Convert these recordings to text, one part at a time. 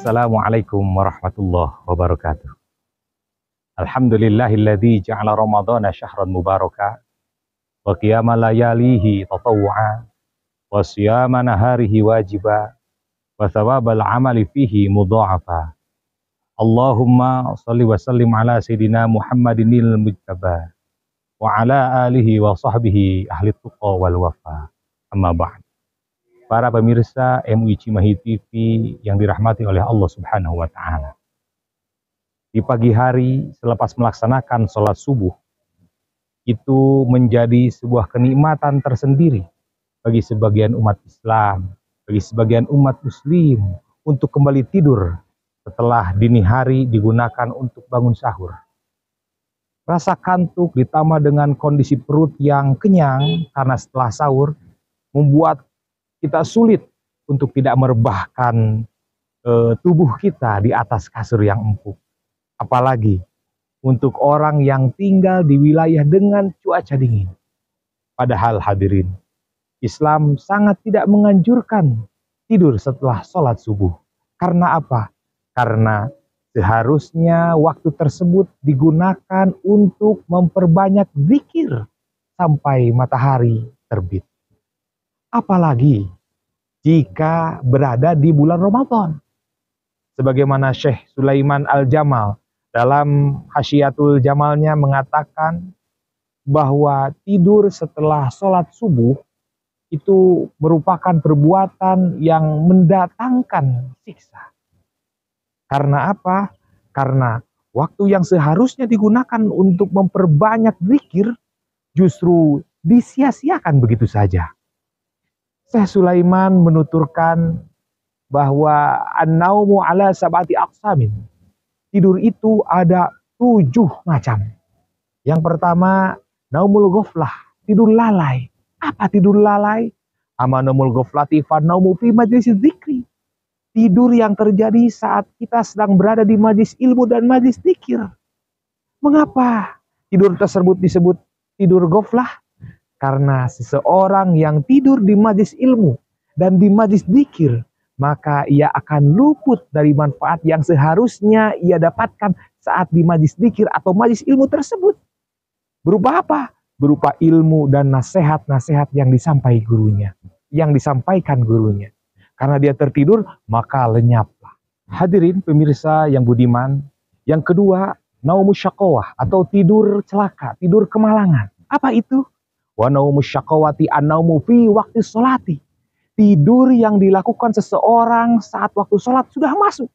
Assalamualaikum warahmatullahi wabarakatuh. Alhamdulillahilladzi ja'ala Ramadhana syahran mubaraka wa qiyama layalihi tatawwu'a wa siyama naharihi wajiba wa thawabal amali fihi mudha'afa. Allahumma shalli wa sallim ala sayyidina Muhammadinil mujtaba wa ala alihi wa sahbihi ahli tuqa wal wafa. Amma ba'd. Para pemirsa MUI Cimahi TV yang dirahmati oleh Allah Subhanahu wa taala. Di pagi hari selepas melaksanakan sholat subuh, itu menjadi sebuah kenikmatan tersendiri bagi sebagian umat Islam, bagi sebagian umat Muslim untuk kembali tidur setelah dini hari digunakan untuk bangun sahur. Rasa kantuk ditambah dengan kondisi perut yang kenyang karena setelah sahur membuat kita sulit untuk tidak merebahkan tubuh kita di atas kasur yang empuk. Apalagi untuk orang yang tinggal di wilayah dengan cuaca dingin. Padahal hadirin, Islam sangat tidak menganjurkan tidur setelah sholat subuh. Karena apa? Karena seharusnya waktu tersebut digunakan untuk memperbanyak zikir sampai matahari terbit. Apalagi jika berada di bulan Ramadan. Sebagaimana Syekh Sulaiman Al-Jamal dalam Hasyiatul Jamalnya mengatakan bahwa tidur setelah sholat subuh itu merupakan perbuatan yang mendatangkan siksa. Karena apa? Karena waktu yang seharusnya digunakan untuk memperbanyak zikir justru disia-siakan begitu saja. Syekh Sulaiman menuturkan bahwa an-naumu ala sab'ati aqsamin. Tidur itu ada 7 macam. Yang pertama, naumul ghaflah, tidur lalai. Apa tidur lalai? Ama naumul ghaflati fa naumu fi majlis dzikri. Tidur yang terjadi saat kita sedang berada di majlis ilmu dan majlis zikir. Mengapa tidur tersebut disebut tidur ghaflah? Karena seseorang yang tidur di majlis ilmu dan di majlis dzikir, maka ia akan luput dari manfaat yang seharusnya ia dapatkan saat di majlis dzikir atau majlis ilmu tersebut. Berupa apa? Berupa ilmu dan nasihat-nasihat yang disampaikan gurunya. Karena dia tertidur, maka lenyaplah. Hadirin pemirsa yang budiman. Yang kedua, naumus syaqawah atau tidur celaka, tidur kemalangan. Apa itu? Wa naumus syaqawati an-naumu fi waqti sholati. Tidur yang dilakukan seseorang saat waktu sholat sudah masuk.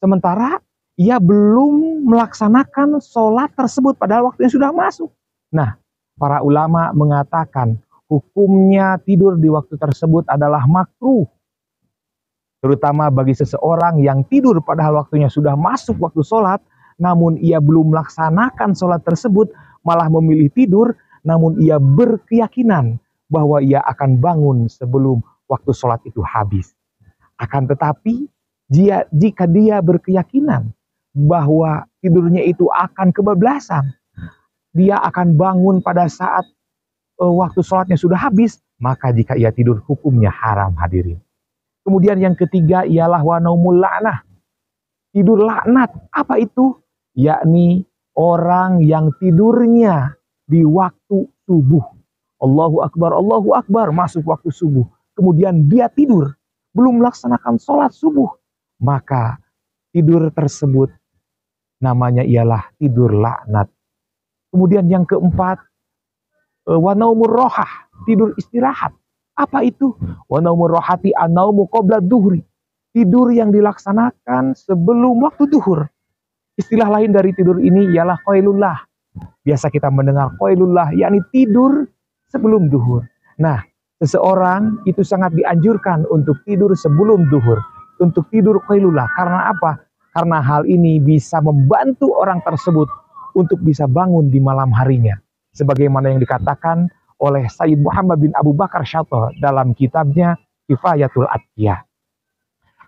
Sementara ia belum melaksanakan sholat tersebut padahal waktunya sudah masuk. Nah, para ulama mengatakan hukumnya tidur di waktu tersebut adalah makruh. Terutama bagi seseorang yang tidur padahal waktunya sudah masuk waktu sholat, namun ia belum melaksanakan sholat tersebut, malah memilih tidur, namun ia berkeyakinan bahwa ia akan bangun sebelum waktu sholat itu habis. Akan tetapi, jika dia berkeyakinan bahwa tidurnya itu akan kebablasan, dia akan bangun pada saat waktu sholatnya sudah habis, maka jika ia tidur hukumnya haram, hadirin. Kemudian yang ketiga ialah wa naumul la'nah. Tidur laknat. Apa itu? Yakni orang yang tidurnya di waktu subuh. Allahu Akbar, masuk waktu subuh. Kemudian dia tidur, belum melaksanakan sholat subuh. Maka tidur tersebut namanya ialah tidur laknat. Kemudian yang keempat, wa naumur rohah, tidur istirahat. Apa itu? Wa naumur rohati an-naumu qabla duhri. Tidur yang dilaksanakan sebelum waktu duhur. Istilah lain dari tidur ini ialah qailullah. Biasa kita mendengar qailullah, yakni tidur sebelum duhur. Nah, seseorang itu sangat dianjurkan untuk tidur sebelum duhur, untuk tidur qailullah. Karena apa? Karena hal ini bisa membantu orang tersebut untuk bisa bangun di malam harinya. Sebagaimana yang dikatakan oleh Sayyid Muhammad bin Abu Bakar Syatah dalam kitabnya Kifayatul Atqiyah.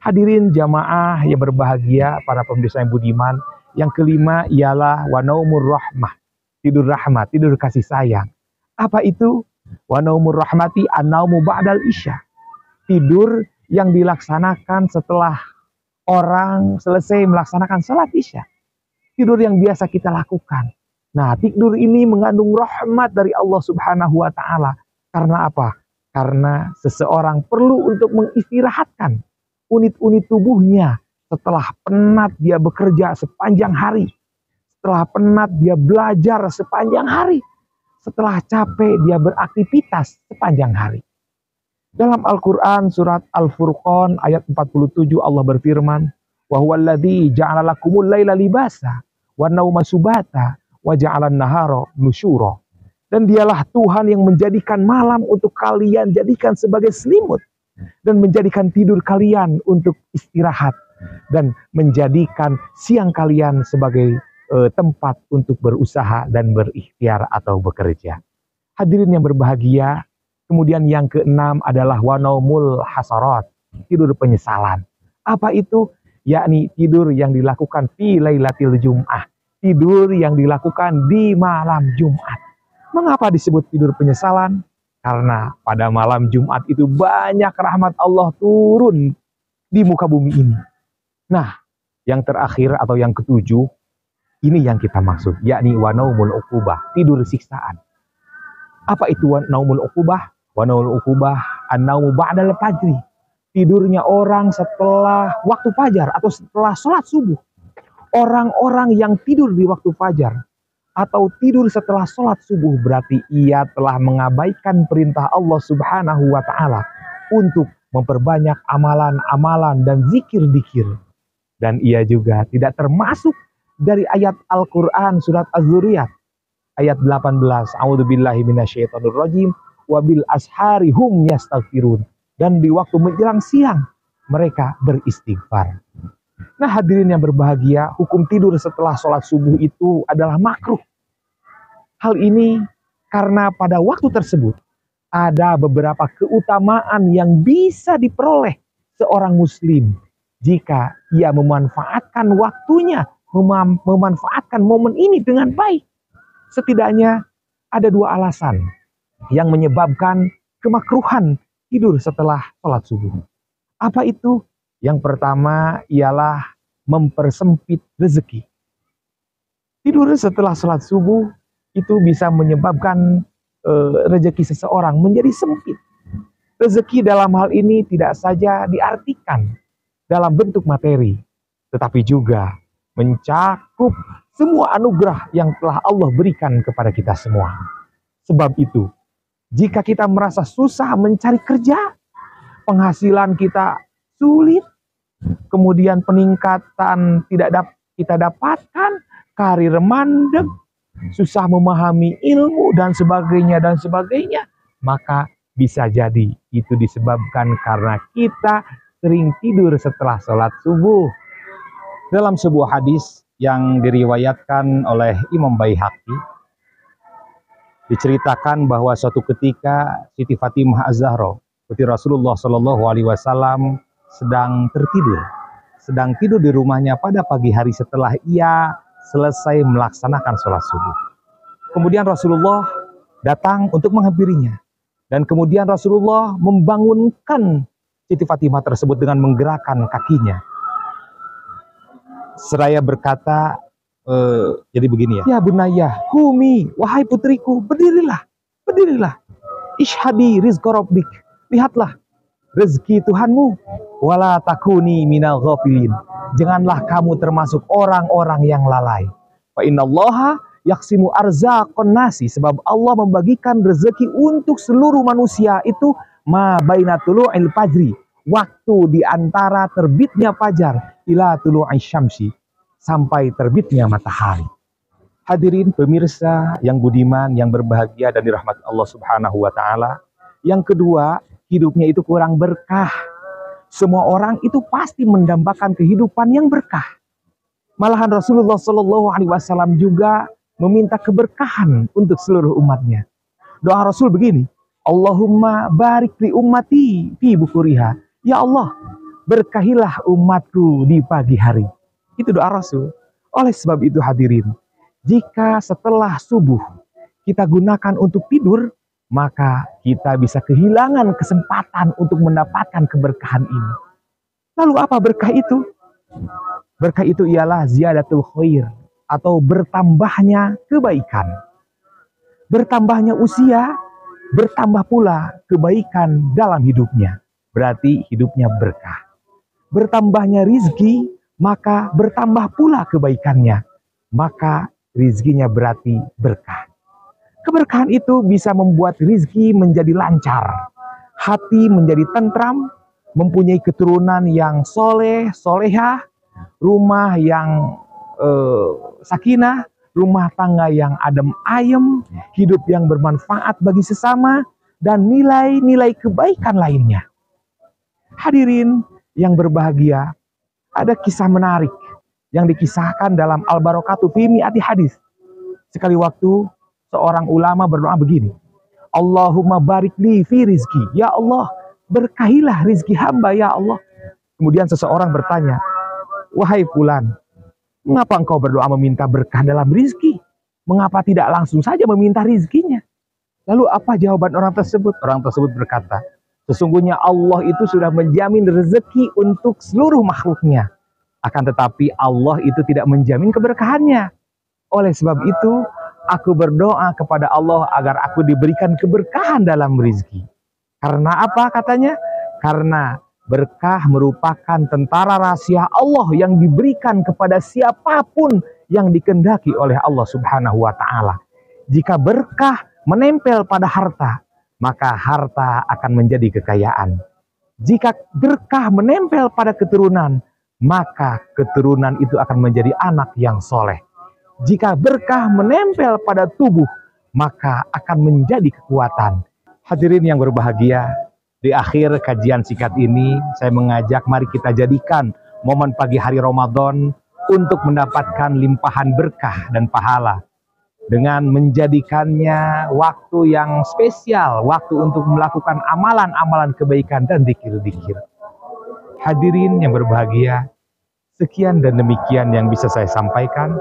Hadirin jamaah yang berbahagia, para pemirsa yang budiman. Yang kelima ialah wa naumur rahmah, tidur rahmat, tidur kasih sayang. Apa itu? Wa naumur rahmati an-naumu ba'dal isya. Tidur yang dilaksanakan setelah orang selesai melaksanakan salat Isya. Tidur yang biasa kita lakukan. Nah, tidur ini mengandung rahmat dari Allah Subhanahu wa Ta'ala. Karena apa? Karena seseorang perlu untuk mengistirahatkan unit-unit tubuhnya setelah penat dia bekerja sepanjang hari, setelah penat dia belajar sepanjang hari, setelah capek dia beraktivitas sepanjang hari. Dalam Al-Quran surat Al-Furqan ayat 47 Allah berfirman, wa huwallazi ja'ala lakumul laila libasa wan nauma subata wa ja'alan nahara nusyura. Dan dialah Tuhan yang menjadikan malam untuk kalian jadikan sebagai selimut, dan menjadikan tidur kalian untuk istirahat, dan menjadikan siang kalian sebagai tempat untuk berusaha dan berikhtiar atau bekerja. Hadirin yang berbahagia, kemudian yang keenam adalah wanaumul hasarat, tidur penyesalan. Apa itu? Yakni tidur yang dilakukan fi lailatil jum'ah, tidur yang dilakukan di malam Jumat. Mengapa disebut tidur penyesalan? Karena pada malam Jumat itu banyak rahmat Allah turun di muka bumi ini. Nah, yang terakhir atau yang ketujuh, ini yang kita maksud, yakni wanaumul uqubah, tidur siksaan. Apa itu naumul uqubah? Wanaumul uqubah an-naumu ba'dal fajri, tidurnya orang setelah waktu fajar atau setelah sholat subuh. Orang-orang yang tidur di waktu fajar atau tidur setelah sholat subuh berarti ia telah mengabaikan perintah Allah Subhanahu wa Ta'ala untuk memperbanyak amalan-amalan dan zikir-zikir. Dan ia juga tidak termasuk dari ayat Al-Quran surat Az-Zuriyat ayat 18, a'udzubillahi minasyaitonirrajim, wabil ashari hum yastaghfirun, dan di waktu menjelang siang mereka beristighfar. Nah, hadirin yang berbahagia, hukum tidur setelah sholat subuh itu adalah makruh. Hal ini karena pada waktu tersebut ada beberapa keutamaan yang bisa diperoleh seorang muslim jika ia memanfaatkan waktunya, memanfaatkan momen ini dengan baik. Setidaknya ada dua alasan yang menyebabkan kemakruhan tidur setelah sholat subuh. Apa itu? Yang pertama ialah mempersempit rezeki. Tidur setelah sholat subuh itu bisa menyebabkan rezeki seseorang menjadi sempit. Rezeki dalam hal ini tidak saja diartikan dalam bentuk materi, tetapi juga mencakup semua anugerah yang telah Allah berikan kepada kita semua. Sebab itu, jika kita merasa susah mencari kerja, penghasilan kita sulit, kemudian peningkatan tidak kita dapatkan, karir mandek, susah memahami ilmu dan sebagainya, maka bisa jadi itu disebabkan karena kita sering tidur setelah sholat subuh. Dalam sebuah hadis yang diriwayatkan oleh Imam Baihaqi, diceritakan bahwa suatu ketika Siti Fatimah Az-Zahra, putri Rasulullah Shallallahu Alaihi Wasallam, sedang tidur di rumahnya pada pagi hari setelah ia selesai melaksanakan sholat subuh. Kemudian Rasulullah datang untuk menghampirinya, dan kemudian Rasulullah membangunkan Siti Fatimah tersebut dengan menggerakkan kakinya. Seraya berkata, jadi begini ya, ya bunayya, kumi, wahai putriku, berdirilah, ishhadi rizqa rabbik, lihatlah rezeki Tuhanmu, wala takuni minal ghafilin, janganlah kamu termasuk orang-orang yang lalai. Fa innallaha yaksimu arzaqan nasi, sebab Allah membagikan rezeki untuk seluruh manusia itu ma baina tulu'il fajri, waktu di antara terbitnya fajar ila tulu'is syamsi, sampai terbitnya matahari. Hadirin pemirsa yang budiman, yang berbahagia dan dirahmati Allah Subhanahu wa Ta'ala. Yang kedua, hidupnya itu kurang berkah. Semua orang itu pasti mendambakan kehidupan yang berkah. Malahan Rasulullah Shallallahu Alaihi Wasallam juga meminta keberkahan untuk seluruh umatnya. Doa Rasul begini, Allahumma barik li ummati fi bukuriha. Ya Allah, berkahilah umatku di pagi hari. Itu doa Rasul. Oleh sebab itu hadirin, jika setelah subuh kita gunakan untuk tidur, maka kita bisa kehilangan kesempatan untuk mendapatkan keberkahan ini. Lalu apa berkah itu? Berkah itu ialah ziyadatul khair, atau bertambahnya kebaikan. Bertambahnya usia, bertambah pula kebaikan dalam hidupnya. Berarti hidupnya berkah. Bertambahnya rizki, maka bertambah pula kebaikannya. Maka rizkinya berarti berkah. Keberkahan itu bisa membuat rizki menjadi lancar, hati menjadi tentram, mempunyai keturunan yang soleh, solehah, rumah yang sakinah, rumah tangga yang adem ayem, hidup yang bermanfaat bagi sesama, dan nilai-nilai kebaikan lainnya. Hadirin yang berbahagia, ada kisah menarik yang dikisahkan dalam Al-Barakatuh fi Mi'ati Hadis. Sekali waktu seorang ulama berdoa begini, Allahumma barik li fi rizki. Ya Allah, berkahilah rizki hamba ya Allah. Kemudian seseorang bertanya, wahai fulan, mengapa engkau berdoa meminta berkah dalam rizki? Mengapa tidak langsung saja meminta rizkinya? Lalu apa jawaban orang tersebut? Orang tersebut berkata, sesungguhnya Allah itu sudah menjamin rezeki untuk seluruh makhluknya. Akan tetapi Allah itu tidak menjamin keberkahannya. Oleh sebab itu, aku berdoa kepada Allah agar aku diberikan keberkahan dalam rizki. Karena apa katanya? Karena berkah merupakan tentara rahasia Allah yang diberikan kepada siapapun yang dikehendaki oleh Allah Subhanahu wa Ta'ala. Jika berkah menempel pada harta, maka harta akan menjadi kekayaan. Jika berkah menempel pada keturunan, maka keturunan itu akan menjadi anak yang soleh. Jika berkah menempel pada tubuh, maka akan menjadi kekuatan. Hadirin yang berbahagia, di akhir kajian singkat ini, saya mengajak mari kita jadikan momen pagi hari Ramadan untuk mendapatkan limpahan berkah dan pahala. Dengan menjadikannya waktu yang spesial, waktu untuk melakukan amalan-amalan kebaikan dan dzikir-dzikir. Hadirin yang berbahagia, sekian dan demikian yang bisa saya sampaikan.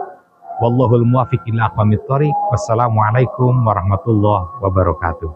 Wallahul muwaffiq ila aqwamit thoriq. Wassalamualaikum warahmatullahi wabarakatuh.